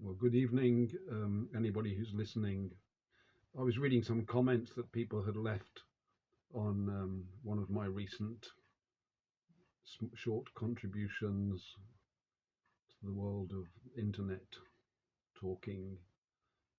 Well, good evening, anybody who's listening. I was reading some comments that people had left on one of my recent short contributions to the world of internet talking.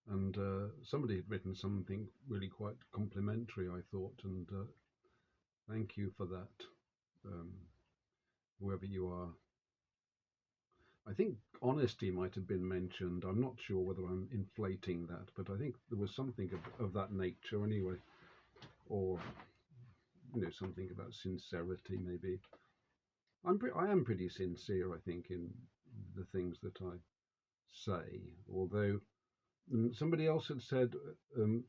And somebody had written something really quite complimentary, I thought, and thank you for that, um, whoever you are. I think honesty might have been mentioned. I'm not sure whether I'm inflating that, but I think there was something of that nature anyway, or something about sincerity maybe. I am pretty sincere, I think, in the things that I say. Although somebody else had said, um,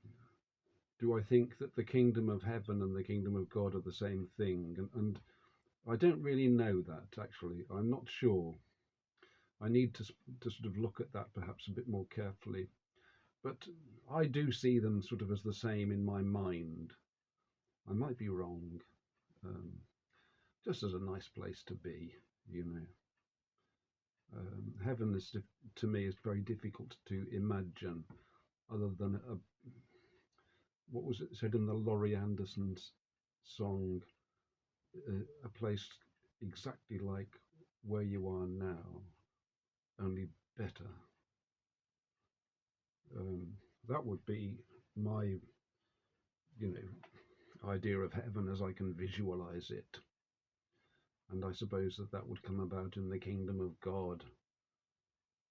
"Do I think that the kingdom of heaven and the kingdom of God are the same thing?" And I don't really know that actually. I'm not sure. I need to sort of look at that perhaps a bit more carefully. But I do see them sort of as the same in my mind. I might be wrong. Um, just as a nice place to be, you know. Heaven is to me is very difficult to imagine, other than what was it said in the Laurie Anderson's song, a place exactly like where you are now, only better. That would be my, you know, idea of heaven as I can visualize it, and I suppose that would come about in the kingdom of God,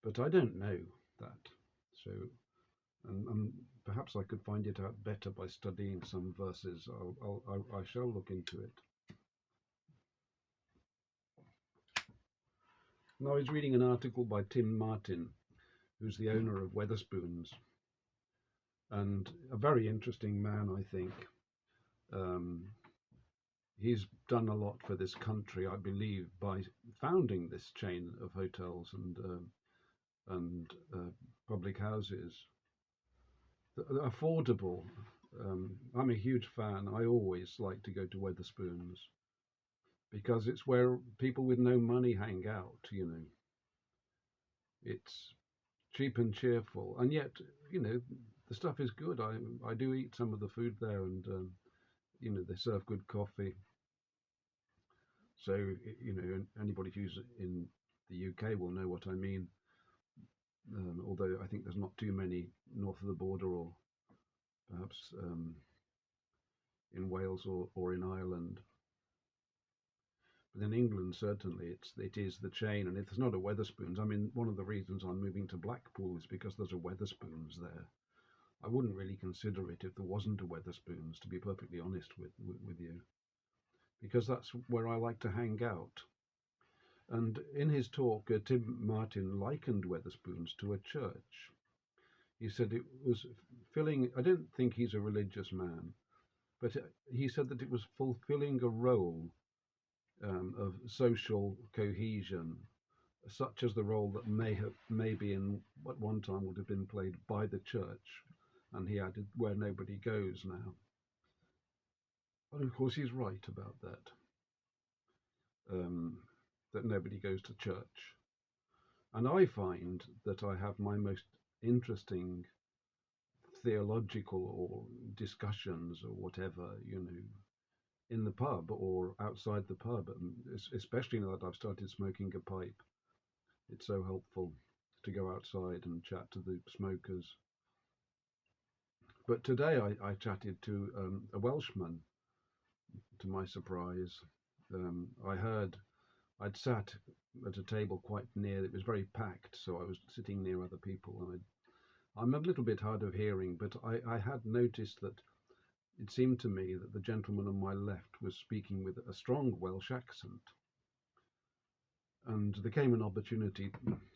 but I don't know that, so. And perhaps I could find it out better by studying some verses. I shall look into it. Now, I was reading an article by Tim Martin, who's the owner of Weatherspoons, and a very interesting man, I think. Um, he's done a lot for this country, I believe, by founding this chain of hotels and public houses that are affordable. I'm a huge fan. I always like to go to Weatherspoons because it's where people with no money hang out. It's cheap and cheerful, and yet the stuff is good. I do eat some of the food there, and they serve good coffee. So anybody who's in the UK will know what I mean. Although I think there's not too many north of the border, or perhaps in Wales or in Ireland. But in England, certainly, it is the chain, and if there's not a Weatherspoons, I mean, one of the reasons I'm moving to Blackpool is because there's a Weatherspoons there. I wouldn't really consider it if there wasn't a Weatherspoons, to be perfectly honest with you, because that's where I like to hang out. And in his talk, Tim Martin likened Weatherspoons to a church. He said it was filling. I don't think he's a religious man, but he said that it was fulfilling a role of social cohesion, such as the role that maybe in at one time would have been played by the church, and he added, where nobody goes now. And of course, he's right about that. Um, that nobody goes to church, and I find that I have my most interesting theological or discussions or whatever, in the pub or outside the pub, and especially now that I've started smoking a pipe. It's so helpful to go outside and chat to the smokers. But today I chatted to a Welshman, to my surprise. I heard I'd sat at a table quite near, it was very packed, so I was sitting near other people. And I'm a little bit hard of hearing, but I had noticed that it seemed to me that the gentleman on my left was speaking with a strong Welsh accent. And there came an opportunity,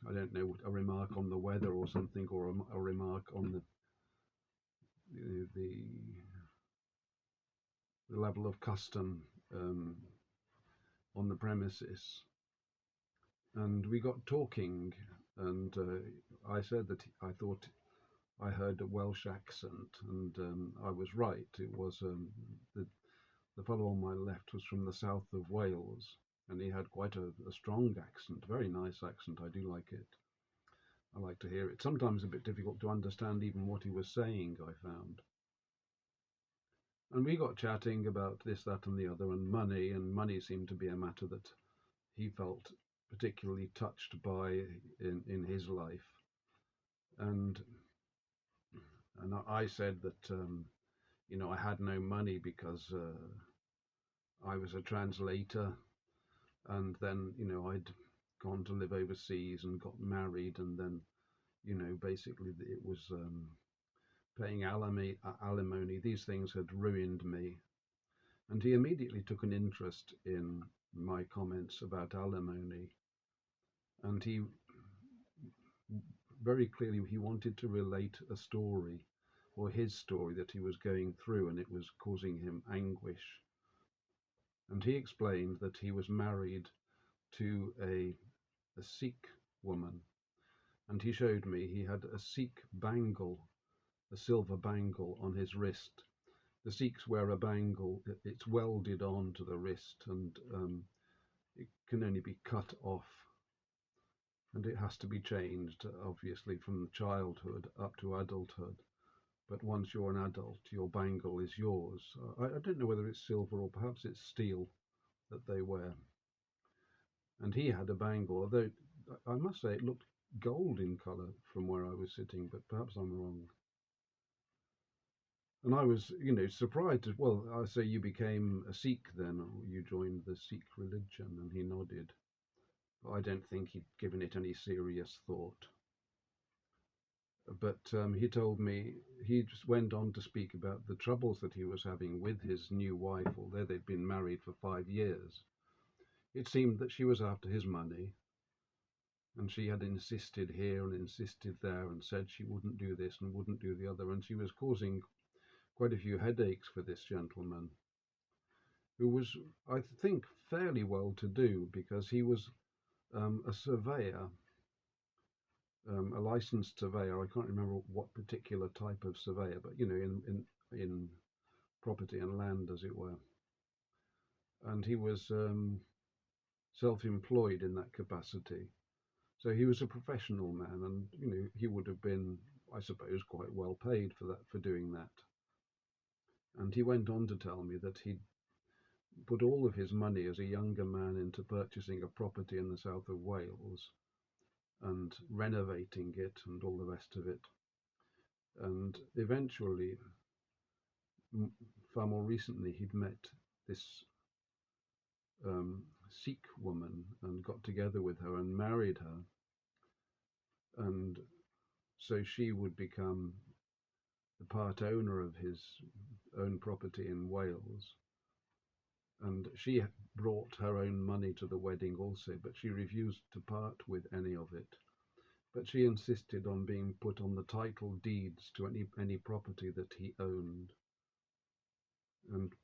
I don't know, a remark on the weather or something, or a remark on the level of custom on the premises. And we got talking, and I said that I thought I heard a Welsh accent, and I was right. It was the fellow on my left was from the south of Wales, and he had quite a strong accent, very nice accent. I do like it. I like to hear it. Sometimes a bit difficult to understand even what he was saying, I found. And we got chatting about this, that, and the other, and money seemed to be a matter that he felt particularly touched by in his life. And I said that I had no money because I was a translator, and then I'd gone to live overseas and got married, and then basically it was paying alimony. These things had ruined me, and he immediately took an interest in my comments about alimony, and he very clearly he wanted to relate a story, or his story, that he was going through, and it was causing him anguish. And he explained that he was married to a Sikh woman, and he showed me he had a Sikh bangle, a silver bangle on his wrist. The Sikhs wear a bangle, it's welded onto the wrist, and it can only be cut off, and it has to be changed, obviously, from childhood up to adulthood. But once you're an adult, your bangle is yours. I don't know whether it's silver or perhaps it's steel that they wear. And he had a bangle, although I must say it looked gold in colour from where I was sitting, but perhaps I'm wrong. And I was, surprised. Well, I say, you became a Sikh then, or you joined the Sikh religion, and he nodded. But I don't think he'd given it any serious thought. But he told me, he just went on to speak about the troubles that he was having with his new wife, although they'd been married for 5 years. It seemed that she was after his money, and she had insisted here and insisted there, and said she wouldn't do this and wouldn't do the other, and she was causing quite a few headaches for this gentleman, who was, I think, fairly well to do, because he was a surveyor, a licensed surveyor. I can't remember what particular type of surveyor, but in property and land, as it were. And he was self-employed in that capacity. So he was a professional man, and he would have been, I suppose, quite well paid for doing that. And he went on to tell me that he'd put all of his money as a younger man into purchasing a property in the south of Wales and renovating it and all the rest of it. And eventually, far more recently, he'd met this Sikh woman and got together with her and married her. And so she would become the part owner of his own property in Wales. And she brought her own money to the wedding also, but she refused to part with any of it. But she insisted on being put on the title deeds to any property that he owned,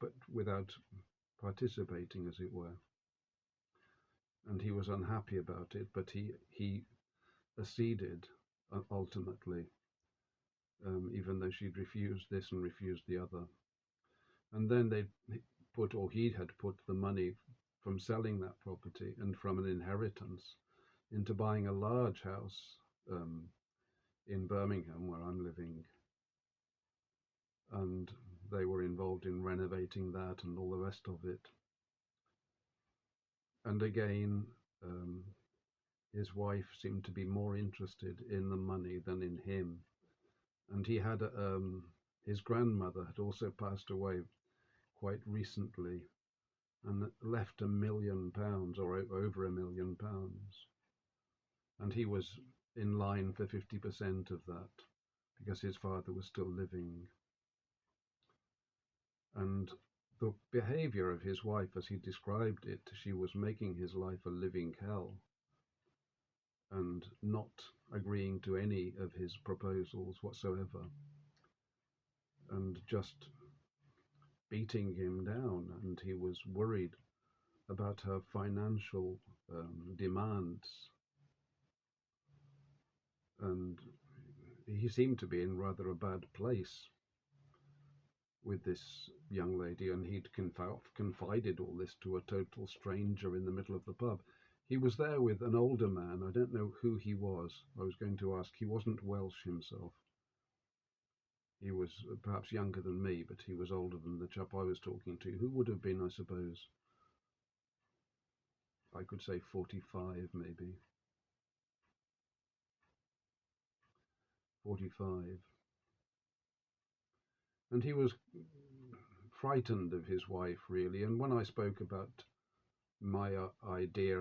but without participating, as it were. And he was unhappy about it, but he acceded ultimately, even though she'd refused this and refused the other. And then he had put the money from selling that property and from an inheritance into buying a large house in Birmingham, where I'm living. And they were involved in renovating that and all the rest of it. And again, his wife seemed to be more interested in the money than in him. And he had his grandmother had also passed away quite recently, and left £1 million or over £1 million. And he was in line for 50% of that, because his father was still living. And the behavior of his wife, as he described it, she was making his life a living hell and not agreeing to any of his proposals whatsoever, and just beating him down. And he was worried about her financial demands. And he seemed to be in rather a bad place with this young lady, and he'd confided all this to a total stranger in the middle of the pub. He was there with an older man. I don't know who he was. I was going to ask. He wasn't Welsh himself. He was perhaps younger than me, but he was older than the chap I was talking to, who would have been, I suppose, I could say 45 maybe. 45. And he was frightened of his wife, really. And when I spoke about my idea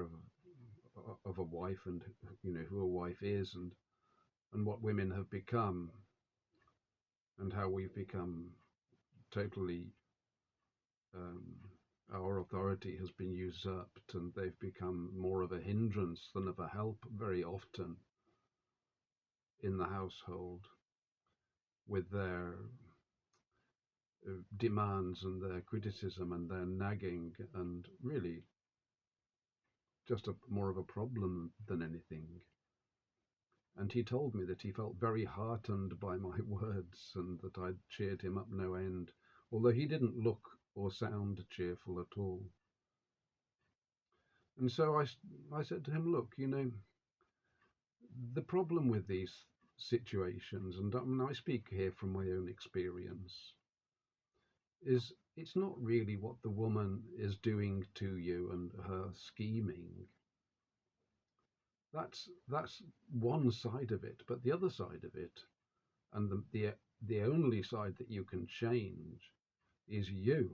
of a wife, and who a wife is, and what women have become, and how we've become totally, um, our authority has been usurped, and they've become more of a hindrance than of a help very often in the household, with their demands and their criticism and their nagging, and really just more of a problem than anything. And he told me that he felt very heartened by my words, and that I'd cheered him up no end, although he didn't look or sound cheerful at all. And so I said to him, look, the problem with these situations, and I speak here from my own experience, is it's not really what the woman is doing to you and her scheming. That's one side of it, but the other side of it, and the only side that you can change, is you.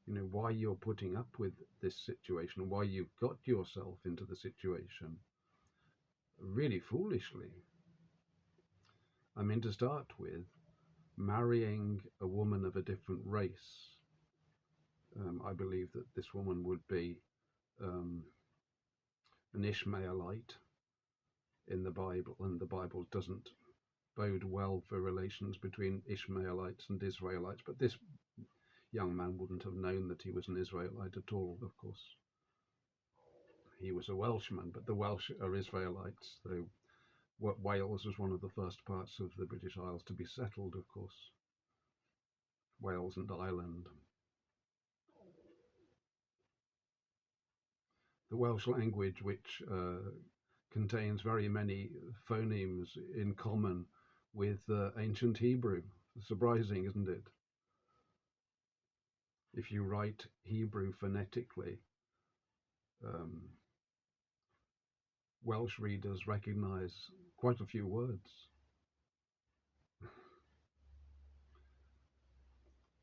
Why you're putting up with this situation, why you've got yourself into the situation, really foolishly. I mean, to start with, marrying a woman of a different race. I believe that this woman would be an Ishmaelite in the Bible, and the Bible doesn't bode well for relations between Ishmaelites and Israelites, but this young man wouldn't have known that he was an Israelite at all, of course. He was a Welshman, but the Welsh are Israelites, though Wales was one of the first parts of the British Isles to be settled, of course. Wales and Ireland. The Welsh language, which contains very many phonemes in common with ancient Hebrew. Surprising, isn't it? If you write Hebrew phonetically, Welsh readers recognize quite a few words.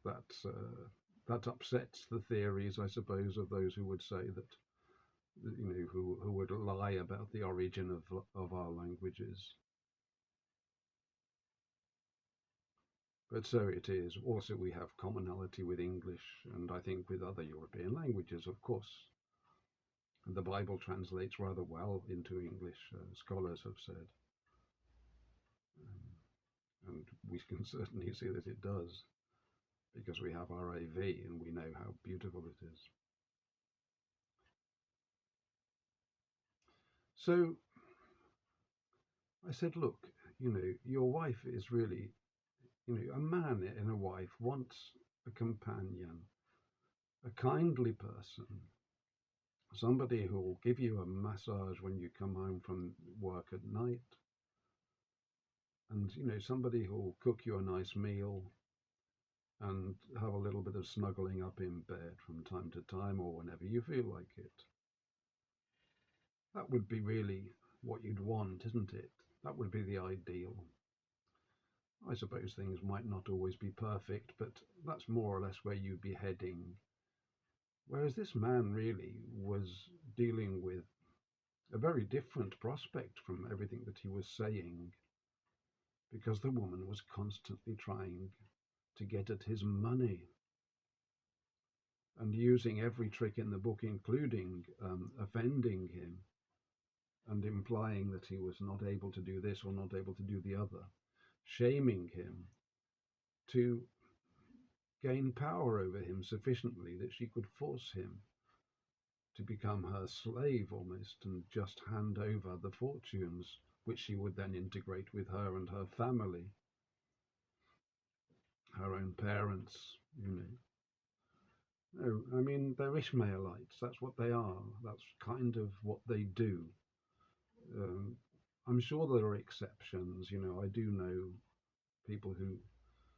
That upsets the theories, I suppose, of those who would say that, who would lie about the origin of our languages. But so it is. Also, we have commonality with English, and I think with other European languages, of course. And the Bible translates rather well into English, scholars have said. And we can certainly see that it does, because we have RAV and we know how beautiful it is. So I said, look, your wife is really, a man and a wife wants a companion, a kindly person, somebody who will give you a massage when you come home from work at night, and somebody who will cook you a nice meal and have a little bit of snuggling up in bed from time to time, or whenever you feel like it. That would be really what you'd want, isn't it? That would be the ideal. I suppose things might not always be perfect, but that's more or less where you'd be heading. Whereas this man really was dealing with a very different prospect from everything that he was saying, because the woman was constantly trying to get at his money and using every trick in the book, including offending him and implying that he was not able to do this or not able to do the other, shaming him to gain power over him sufficiently that she could force him to become her slave almost, and just hand over the fortunes which she would then integrate with her and her family, her own parents, No, I mean, they're Ishmaelites. That's what they are. That's kind of what they do. Um, I'm sure there are exceptions. I do know people who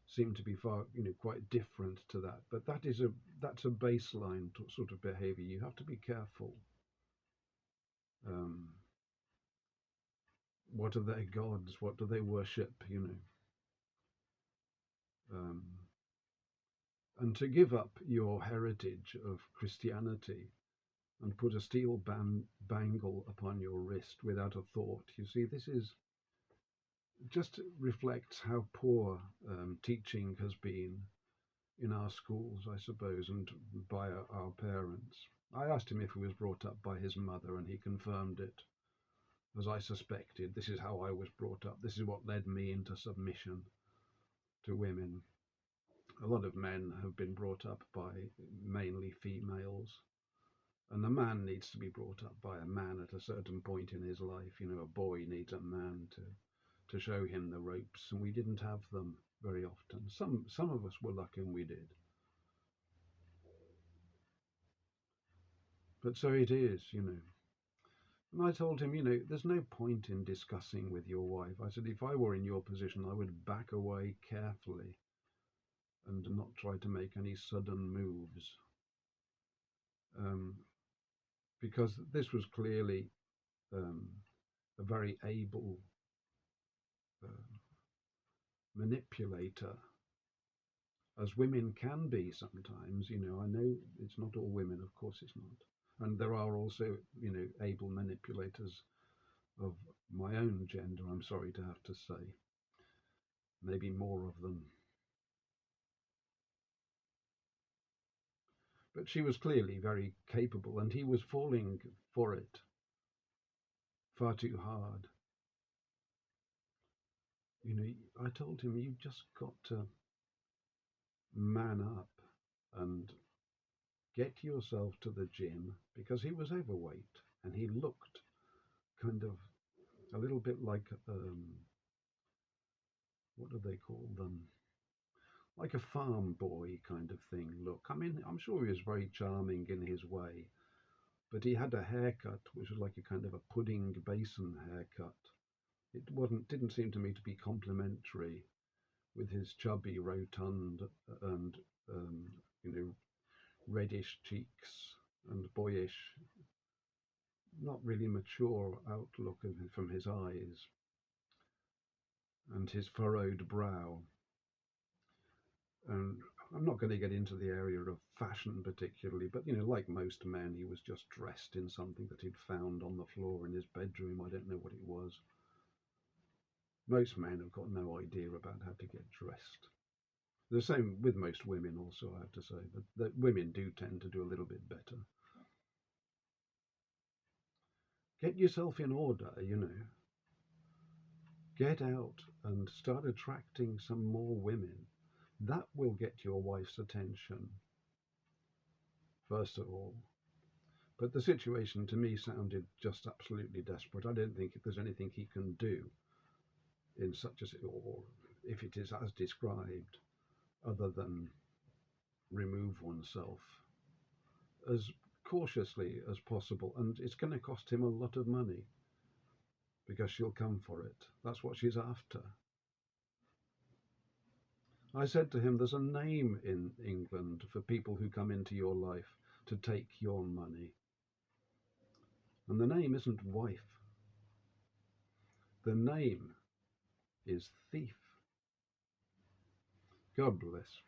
seem to be far, quite different to that. But that's a baseline sort of behaviour. You have to be careful. Um, what are their gods? What do they worship? Um, and to give up your heritage of Christianity and put a steel bangle upon your wrist without a thought. You see, this is just reflects how poor teaching has been in our schools, I suppose, and by our parents. I asked him if he was brought up by his mother, and he confirmed it, as I suspected. This is how I was brought up. This is what led me into submission to women. A lot of men have been brought up by mainly females, and a man needs to be brought up by a man at a certain point in his life. A boy needs a man to show him the ropes, and we didn't have them very often. Some of us were lucky and we did. But so it is. And I told him, there's no point in discussing with your wife. I said, if I were in your position, I would back away carefully and not try to make any sudden moves. Because this was clearly a very able uh, manipulator, as women can be sometimes. I know it's not all women, of course it's not. And there are also, able manipulators of my own gender, I'm sorry to have to say. Maybe more of them. But she was clearly very capable, and he was falling for it far too hard. I told him, you just got to man up and get yourself to the gym, because he was overweight and he looked kind of a little bit like, what do they call them? Like a farm boy kind of thing look. I mean, I'm sure he was very charming in his way, but he had a haircut which was like a kind of a pudding basin haircut. It didn't seem to me to be complimentary with his chubby, rotund, and um, you know reddish cheeks and boyish, not really mature outlook from his eyes and his furrowed brow. And I'm not going to get into the area of fashion particularly, but like most men, he was just dressed in something that he'd found on the floor in his bedroom. I don't know what it was. Most men have got no idea about how to get dressed. The same with most women also, I have to say, but that women do tend to do a little bit better. Get yourself in order. Get out and start attracting some more women. That will get your wife's attention, first of all. But the situation to me sounded just absolutely desperate. I don't think there's anything he can do in such a, or if it is as described, other than remove oneself as cautiously as possible. And it's going to cost him a lot of money, because she'll come for it. That's what she's after. I said to him, there's a name in England for people who come into your life to take your money. And the name isn't wife. The name is thief. God bless.